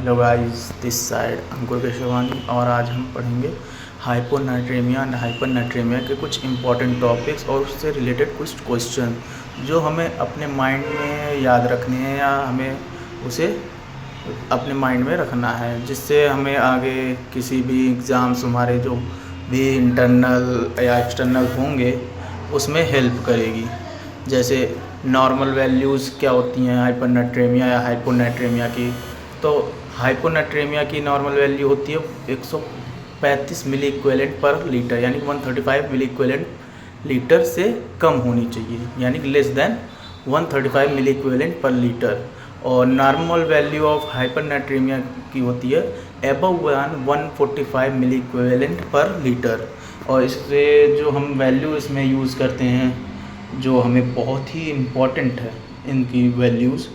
Hello guys, this side अंकुर केशवानी और आज हम पढ़ेंगे हाइपोनाट्रेमिया एंड हाइपरनाट्रेमिया के कुछ इंपॉर्टेंट टॉपिक्स और उससे रिलेटेड कुछ क्वेश्चन जो हमें अपने माइंड में याद रखने हैं या हमें उसे अपने माइंड में रखना है, जिससे हमें आगे किसी भी एग्ज़ाम्स हमारे जो भी इंटरनल या एक्सटर्नल होंगे उसमें हेल्प करेगी। जैसे नॉर्मल वैल्यूज़ क्या होती हैं हाइपरनाट्रेमिया या हाइपोनाट्रेमिया की। तो हाइपोनाट्रेमिया की नॉर्मल वैल्यू होती है 135 मिली इक्विवेलेंट पर लीटर, यानी 135 मिली इक्विवेलेंट लीटर से कम होनी चाहिए, यानी लेस देन 135 मिली इक्विवेलेंट पर लीटर। और नॉर्मल वैल्यू ऑफ हाइपरनाट्रेमिया की होती है एबव 145 मिली इक्विवेलेंट पर लीटर। और इससे जो हम वैल्यू इसमें यूज़ करते हैं, जो हमें बहुत ही इम्पॉर्टेंट है इनकी वैल्यूज़,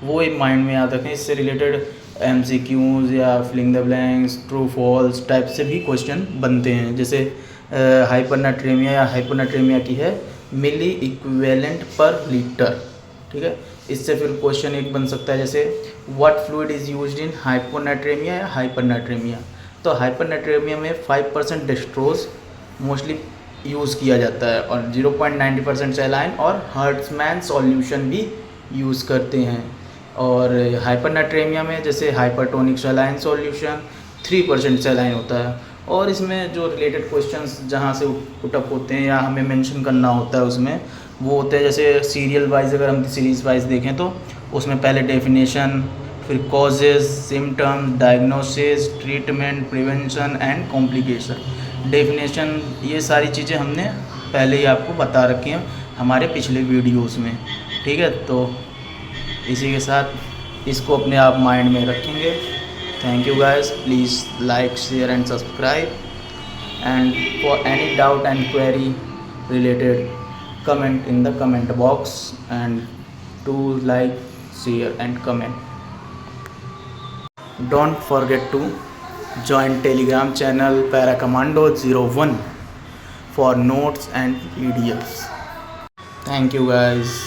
वो एक माइंड में याद रखें। इससे रिलेटेड MCQs या filling the blanks, true false type से भी क्वेश्चन बनते हैं। जैसे हाइपरनाट्रेमिया या हाइपोनाट्रेमिया की है मिली इक्विवेलेंट पर लीटर, ठीक है। इससे फिर क्वेश्चन एक बन सकता है जैसे what fluid is used in hyponatraemia या हाइपरनाट्रेमिया। तो हाइपरनाट्रेमिया में 5% डेक्सट्रोज मोस्टली यूज़ किया जाता है और 0.90% सैलाइन और हर्ट्जमैन सॉल्यूशन भी यूज़ करते हैं। और हाइपरनाट्रेमिया में जैसे हाइपरटोनिक सैलाइन सॉल्यूशन 3% सैलाइन होता है। और इसमें जो रिलेटेड क्वेश्चंस जहाँ से पुटअप होते हैं या हमें मेंशन करना होता है उसमें वो होते हैं जैसे सीरियल वाइज, अगर हम सीरीज़ वाइज देखें तो उसमें पहले डेफिनेशन, फिर causes, symptoms, diagnosis, treatment, prevention and complication. Definition ये सारी चीज़ें हमने पहले ही आपको बता रखी हैं हमारे पिछले वीडियोज़ में, ठीक है। तो इसी के साथ इसको अपने आप माइंड में रखेंगे। Thank you guys, please like, share and subscribe, and for any doubt and query related comment in the comment box and to like, share and comment. Don't forget to join Telegram channel Paracommando 01 for notes and PDFs. Thank you guys.